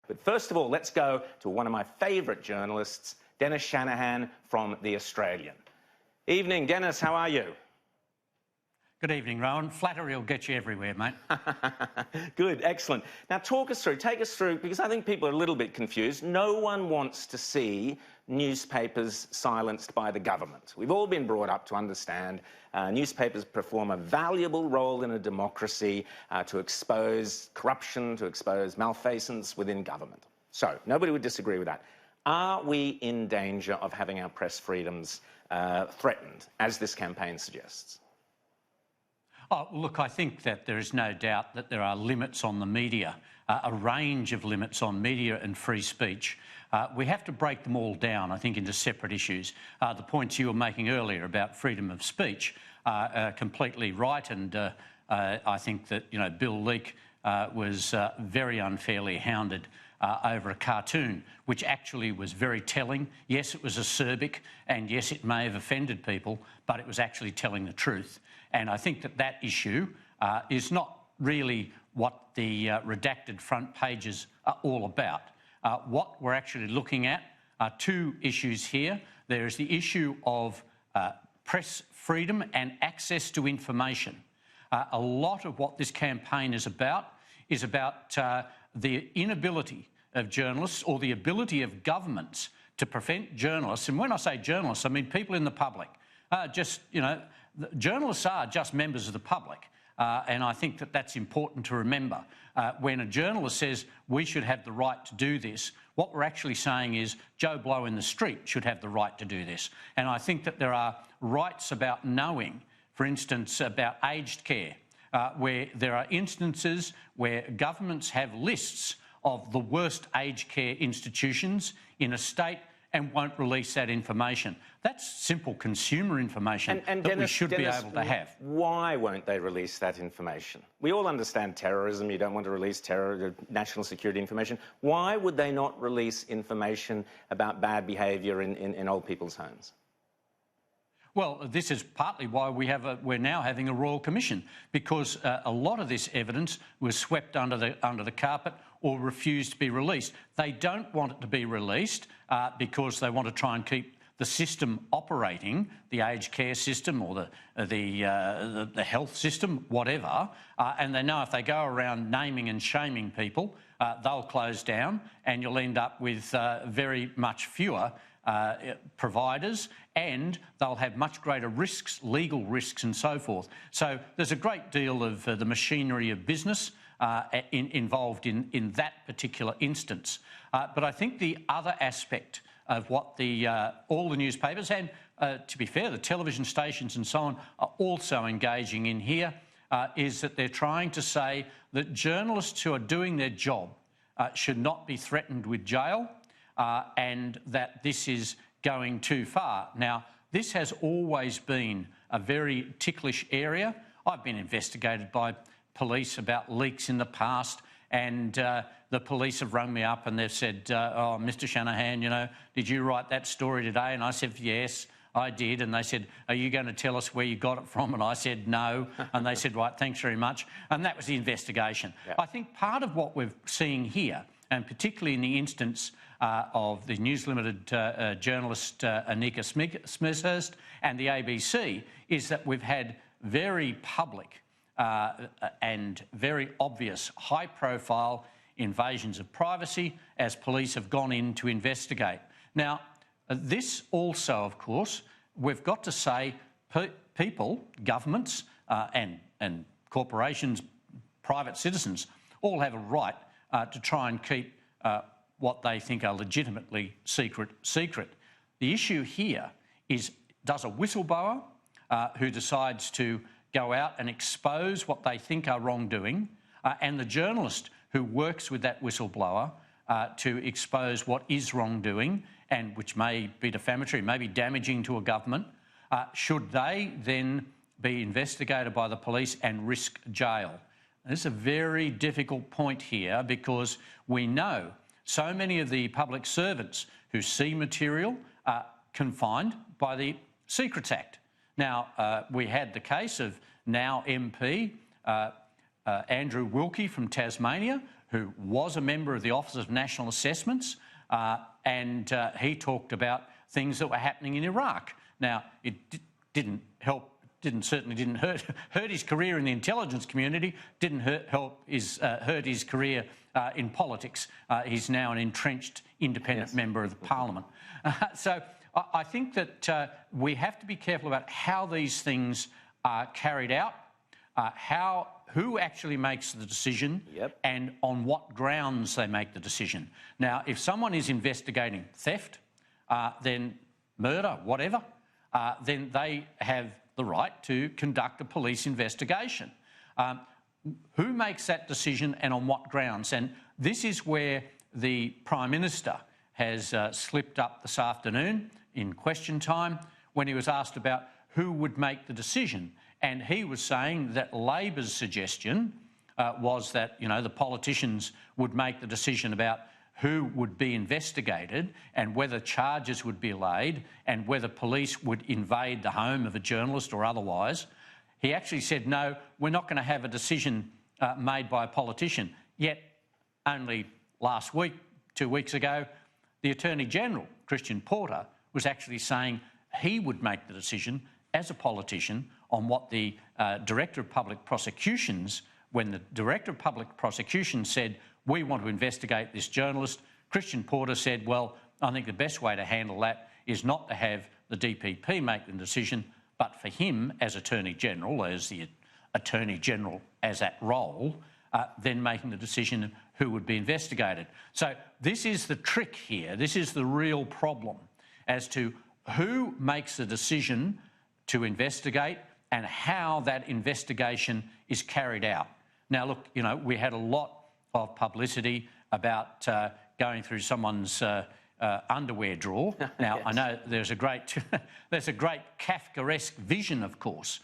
But first of all, let's go to one of my favourite journalists, Dennis Shanahan from The Australian. Evening, Dennis, how are you? Good evening, Rowan. Flattery will get you everywhere, mate. Good, excellent. Now take us through, because I think people are a little bit confused. No one wants to see newspapers silenced by the government. We've all been brought up to understand newspapers perform a valuable role in a democracy to expose corruption, to expose malfeasance within government. So, nobody would disagree with that. Are we in danger of having our press freedoms threatened, as this campaign suggests? Oh, look, I think that there is no doubt that there are limits on the media, a range of limits on media and free speech. We have to break them all down, I think, into separate issues. The points you were making earlier about freedom of speech are completely right, and I think that, you know, Bill Leak was very unfairly hounded over a cartoon, which actually was very telling. Yes, it was acerbic, and yes, it may have offended people, but it was actually telling the truth. And I think that that issue is not really what the redacted front pages are all about. What we're actually looking at are two issues here. There is the issue of press freedom and access to information. A lot of what this campaign is about the inability of journalists, or the ability of governments, to prevent journalists, and when I say journalists, I mean people in the public. Journalists are just members of the public, and I think that that's important to remember. When a journalist says we should have the right to do this, what we're actually saying is Joe Blow in the street should have the right to do this. And I think that there are rights about knowing, for instance, about aged care, where there are instances where governments have lists of the worst aged care institutions in a state and won't release that information. That's simple consumer information that Dennis, we should be able to have. Why won't they release that information? We all understand terrorism. You don't want to release national security information. Why would they not release information about bad behaviour in old people's homes? Well, this is partly why we're now having a Royal Commission, because a lot of this evidence was swept under the carpet or refused to be released. They don't want it to be released because they want to try and keep the system operating, the aged care system or the health system, whatever, and they know if they go around naming and shaming people, they'll close down and you'll end up with very much fewer providers, and they'll have much greater risks, legal risks and so forth. So there's a great deal of the machinery of business involved in that particular instance. But I think the other aspect of what all the newspapers and, to be fair, the television stations and so on are also engaging in here is that they're trying to say that journalists who are doing their job should not be threatened with jail, and that this is going too far. Now, this has always been a very ticklish area. I've been investigated by police about leaks in the past, and the police have rung me up and they've said, oh, Mr Shanahan, you know, did you write that story today? And I said, yes, I did. And they said, are you going to tell us where you got it from? And I said, no. And they said, right, thanks very much. And that was the investigation. Yeah. I think part of what we're seeing here, and particularly in the instance of the News Limited journalist Anika Smithurst and the ABC, is that we've had very public and very obvious high-profile invasions of privacy as police have gone in to investigate. Now, this also, of course, we've got to say people, governments and corporations, private citizens, all have a right to try and keep what they think are legitimately secret. The issue here is, does a whistleblower who decides to go out and expose what they think are wrongdoing, and the journalist who works with that whistleblower to expose what is wrongdoing and which may be defamatory, may be damaging to a government, should they then be investigated by the police and risk jail? And this is a very difficult point here, because we know so many of the public servants who see material are confined by the Secrets Act. Now, we had the case of now MP Andrew Wilkie from Tasmania, who was a member of the Office of National Assessments, and he talked about things that were happening in Iraq. Now, it didn't help. Certainly didn't hurt his career in the intelligence community. Didn't hurt his career in politics. He's now an entrenched independent member of the Parliament. So I think that we have to be careful about how these things are carried out, who actually makes the decision, and on what grounds they make the decision. Now, if someone is investigating theft, then murder, whatever, then they have the right to conduct a police investigation. Who makes that decision and on what grounds? And this is where the Prime Minister has slipped up this afternoon in question time when he was asked about who would make the decision. And he was saying that Labor's suggestion was that, the politicians would make the decision about who would be investigated and whether charges would be laid and whether police would invade the home of a journalist or otherwise. He actually said, no, we're not going to have a decision made by a politician. Yet, only last week, 2 weeks ago, the Attorney-General, Christian Porter, was actually saying he would make the decision as a politician on what the Director of Public Prosecutions, when the Director of Public Prosecutions said, we want to investigate this journalist, Christian Porter said, well, I think the best way to handle that is not to have the DPP make the decision, but for him as Attorney-General, as the Attorney-General as that role, then making the decision who would be investigated. So this is the trick here. This is the real problem as to who makes the decision to investigate and how that investigation is carried out. Now, look, we had a lot of publicity about going through someone's underwear drawer. Now, I know there's a great Kafkaesque vision, of course,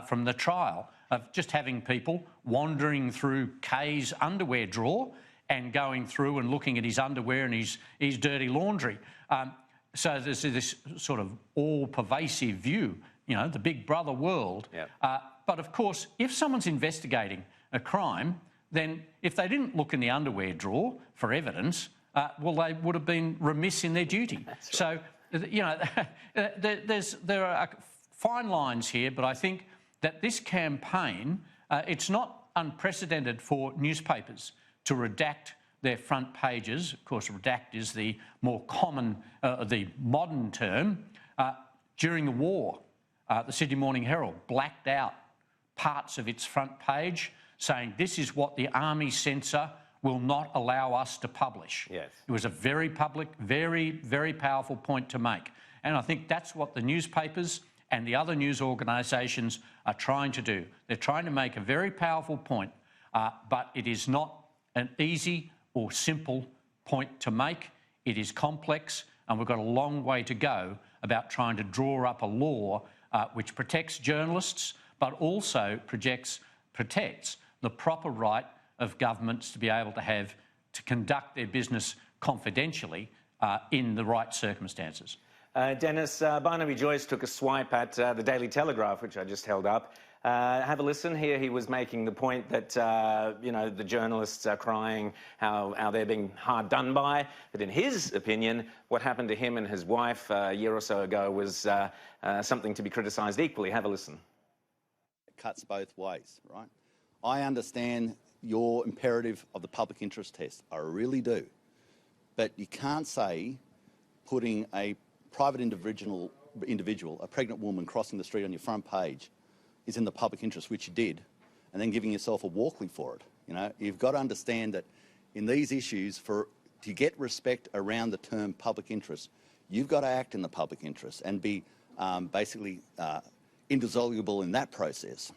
from the trial of just having people wandering through Kay's underwear drawer and going through and looking at his underwear and his dirty laundry. So there's this sort of all-pervasive view, the Big Brother world. But, of course, if someone's investigating a crime, then if they didn't look in the underwear drawer for evidence, well, they would have been remiss in their duty. Right. So, there are fine lines here, but I think that this campaign, it's not unprecedented for newspapers to redact their front pages. Of course, redact is the more common, the modern term. During the war, the Sydney Morning Herald blacked out parts of its front page saying this is what the Army censor will not allow us to publish. Yes. It was a very public, very, very powerful point to make. And I think that's what the newspapers and the other news organisations are trying to do. They're trying to make a very powerful point, but it is not an easy or simple point to make. It is complex, and we've got a long way to go about trying to draw up a law which protects journalists, but also protects the proper right of governments to be able to conduct their business confidentially in the right circumstances. Dennis, Barnaby Joyce took a swipe at the Daily Telegraph, which I just held up. Have a listen here. He was making the point that, the journalists are crying how they're being hard done by. But in his opinion, what happened to him and his wife a year or so ago was something to be criticised equally. Have a listen. It cuts both ways, right? I understand your imperative of the public interest test. I really do. But you can't say putting a private individual, a pregnant woman crossing the street on your front page is in the public interest, which you did, and then giving yourself a Walkley for it. You've got to understand that in these issues, to get respect around the term public interest, you've got to act in the public interest and be basically indissoluble in that process.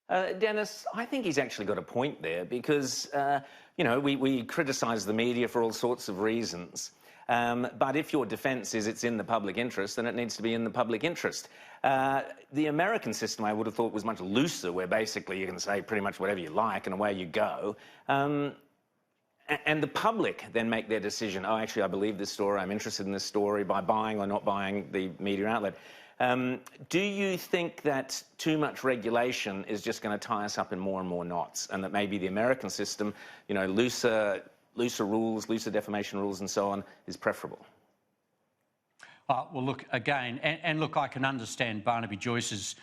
Dennis, I think he's actually got a point there because, we criticise the media for all sorts of reasons. But if your defence is it's in the public interest, then it needs to be in the public interest. The American system, I would have thought, was much looser, where basically you can say pretty much whatever you like and away you go. And the public then make their decision, oh, actually, I believe this story, I'm interested in this story, by buying or not buying the media outlet. Do you think that too much regulation is just going to tie us up in more and more knots, and that maybe the American system, you know, looser rules, looser defamation rules and so on, is preferable? Well, look, again, and look, I can understand Barnaby Joyce's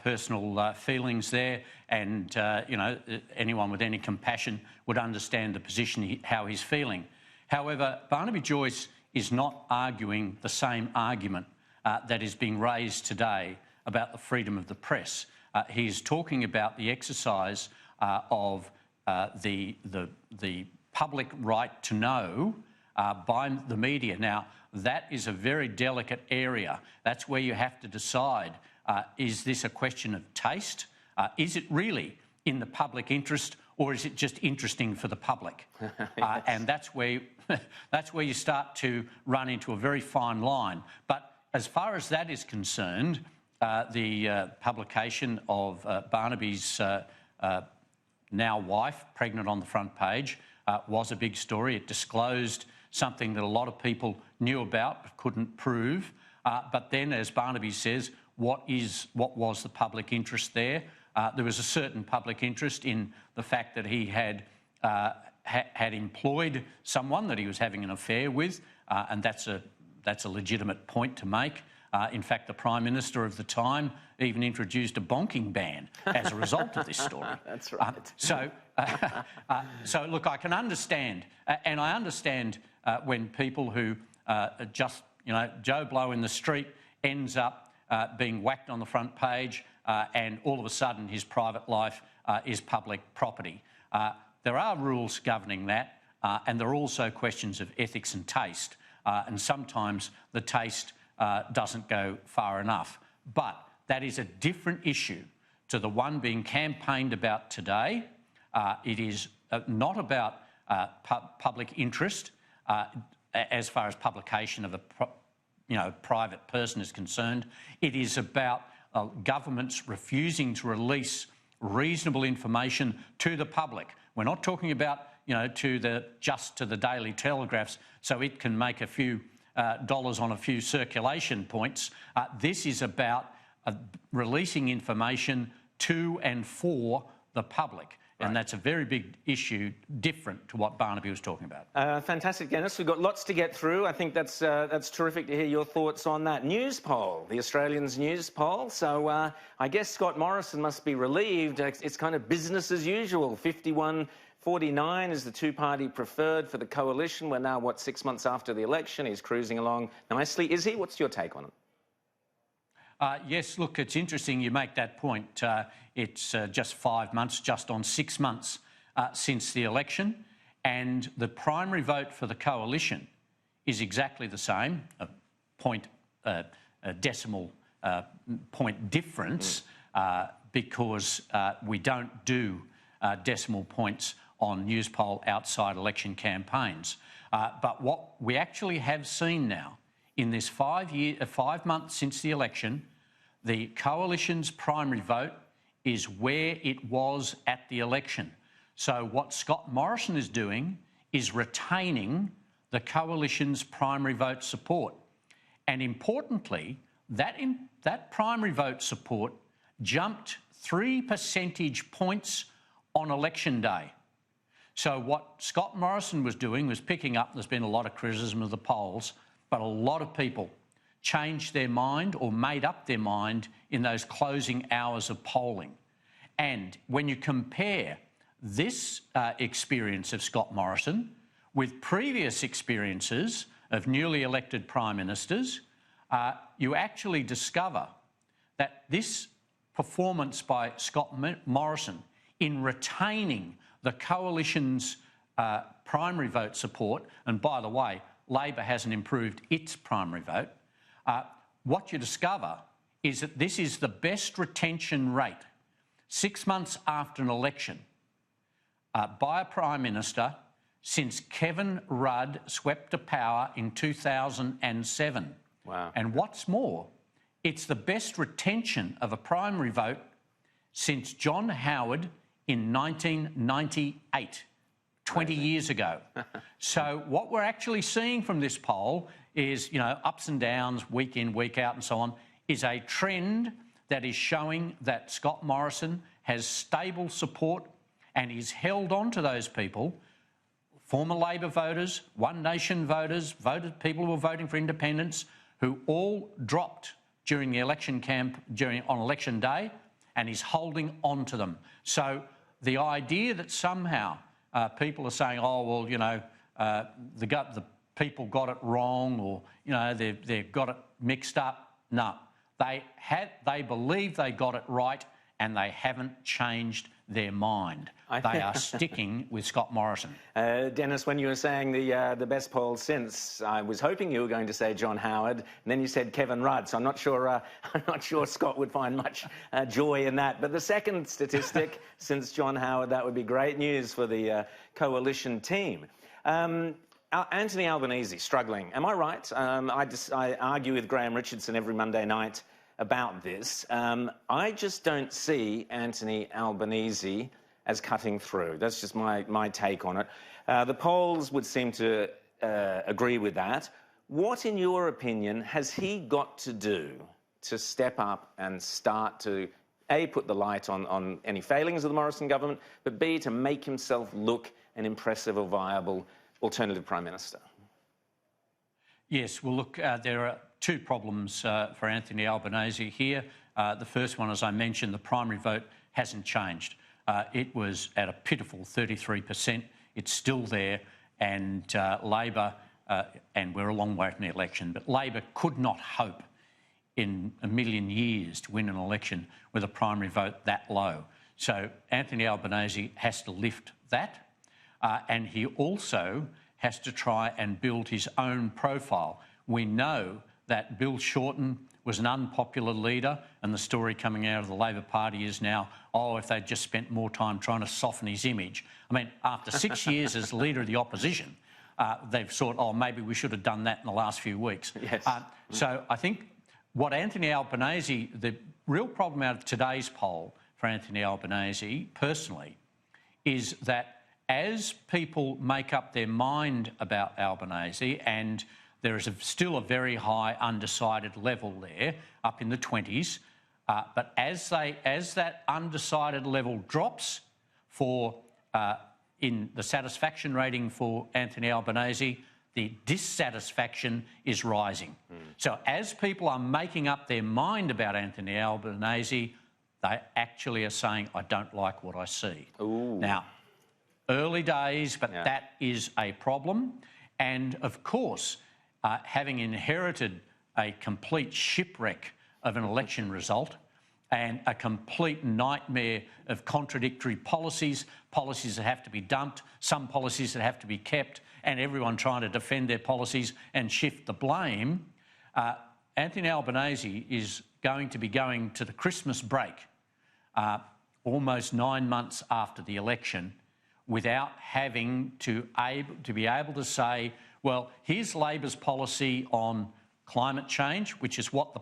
personal feelings there, and, you know, anyone with any compassion would understand the position, how he's feeling. However, Barnaby Joyce is not arguing the same argument that is being raised today about the freedom of the press. He is talking about the exercise of the public right to know by the media. Now, that is a very delicate area. That's where you have to decide, is this a question of taste? Is it really in the public interest, or is it just interesting for the public? Yes. And that's where you start to run into a very fine line. But as far as that is concerned, the publication of Barnaby's now wife, pregnant on the front page, was a big story. It disclosed something that a lot of people knew about but couldn't prove. But then, as Barnaby says, what was the public interest there? There was a certain public interest in the fact that he had employed someone that he was having an affair with, and that's a legitimate point to make. In fact, the Prime Minister of the time even introduced a bonking ban as a result of this story. That's right. So look, I can understand, and I understand when people who just, you know, Joe Blow in the street ends up being whacked on the front page, and all of a sudden his private life is public property. There are rules governing that, and there are also questions of ethics and taste, and sometimes the taste doesn't go far enough. But that is a different issue to the one being campaigned about today. It is not about public interest as far as publication of a private person is concerned. It is about governments refusing to release reasonable information to the public. We're not talking about, you know, just to the Daily Telegraphs so it can make a few dollars on a few circulation points. This is about releasing information to and for the public. Right. And that's a very big issue, different to what Barnaby was talking about. Fantastic, Dennis. We've got lots to get through. I think that's terrific to hear your thoughts on that. Newspoll, the Australians' Newspoll. So I guess Scott Morrison must be relieved. It's kind of business as usual. 51-49 is the two-party preferred for the coalition. We're now, 6 months after the election? He's cruising along nicely. Is he? What's your take on it? Yes, look, it's interesting you make that point. It's just 5 months, just on 6 months since the election, and the primary vote for the coalition is exactly the same, a decimal point difference, because we don't do decimal points on Newspoll outside election campaigns. But what we actually have seen now in this 5 months since the election, the coalition's primary vote is where it was at the election. So what Scott Morrison is doing is retaining the coalition's primary vote support. And importantly, that primary vote support jumped 3 percentage points on election day. So what Scott Morrison was doing was picking up, there's been a lot of criticism of the polls, but a lot of people changed their mind or made up their mind in those closing hours of polling. And when you compare this experience of Scott Morrison with previous experiences of newly elected prime ministers, you actually discover that this performance by Scott Morrison in retaining the coalition's primary vote support, and by the way, Labor hasn't improved its primary vote, what you discover is that this is the best retention rate 6 months after an election by a Prime Minister since Kevin Rudd swept to power in 2007. Wow. And what's more, it's the best retention of a primary vote since John Howard in 1998. 20 years ago. So what we're actually seeing from this poll is, you know, ups and downs, week in, week out and so on. is a trend that is showing that Scott Morrison has stable support and is held on to those people, former Labor voters, One Nation voters, people who were voting for independence, who all dropped during the election on election day, and he's holding on to them. So the idea that somehow people are saying, oh, well, you know, the people got it wrong, or, you know, they've got it mixed up. No, they believe they got it right, and they haven't changed their mind. They are sticking with Scott Morrison. Dennis, when you were saying the best poll since, I was hoping you were going to say John Howard, and then you said Kevin Rudd. So I'm not sure Scott would find much joy in that. But the second statistic since John Howard, that would be great news for the coalition team. Anthony Albanese struggling. Am I right? I argue with Graham Richardson every Monday night about this. I just don't see Anthony Albanese as cutting through. That's just my take on it. The polls would seem to agree with that. What, in your opinion, has he got to do to step up and start to, A, put the light on any failings of the Morrison government, but B, to make himself look an impressive or viable alternative Prime Minister? Yes, well, look, there are two problems for Anthony Albanese here. The first one, as I mentioned, the primary vote hasn't changed. It was at a pitiful 33%. It's still there, and Labor, and we're a long way from the election, but Labor could not hope in a million years to win an election with a primary vote that low. So Anthony Albanese has to lift that, and he also has to try and build his own profile. We know that Bill Shorten was an unpopular leader, and the story coming out of the Labor Party is now, oh, if they'd just spent more time trying to soften his image. I mean, after 6 years as leader of the opposition, they've thought, oh, maybe we should have done that in the last few weeks. Yes. So I think what Anthony Albanese, the real problem out of today's poll for Anthony Albanese, personally, is that as people make up their mind about Albanese, and there is still a very high undecided level there, up in the 20s, but as that undecided level drops in the satisfaction rating for Anthony Albanese, the dissatisfaction is rising. So as people are making up their mind about Anthony Albanese, they actually are saying, I don't like what I see. Ooh. Now, early days, but that is a problem. And of course, having inherited a complete shipwreck of an election result and a complete nightmare of contradictory policies that have to be dumped, some policies that have to be kept, and everyone trying to defend their policies and shift the blame, Anthony Albanese is going to be going to the Christmas break almost 9 months after the election without having to be able to say, well, here's Labor's policy on climate change, which is what the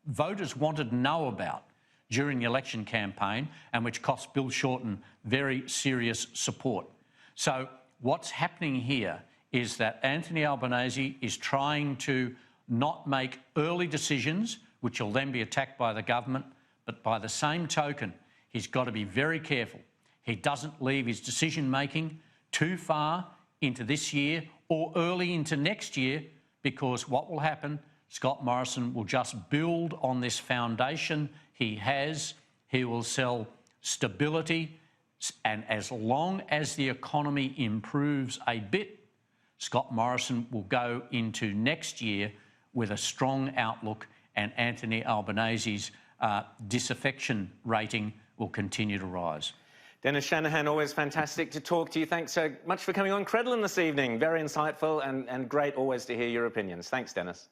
voters wanted to know about during the election campaign and which cost Bill Shorten very serious support. So what's happening here is that Anthony Albanese is trying to not make early decisions, which will then be attacked by the government, but by the same token, he's got to be very careful he doesn't leave his decision-making too far into this year or early into next year, because what will happen, Scott Morrison will just build on this foundation he has. He will sell stability, and as long as the economy improves a bit, Scott Morrison will go into next year with a strong outlook, and Anthony Albanese's disaffection rating will continue to rise. Dennis Shanahan, always fantastic to talk to you. Thanks so much for coming on Credlin this evening. Very insightful and great always to hear your opinions. Thanks, Dennis.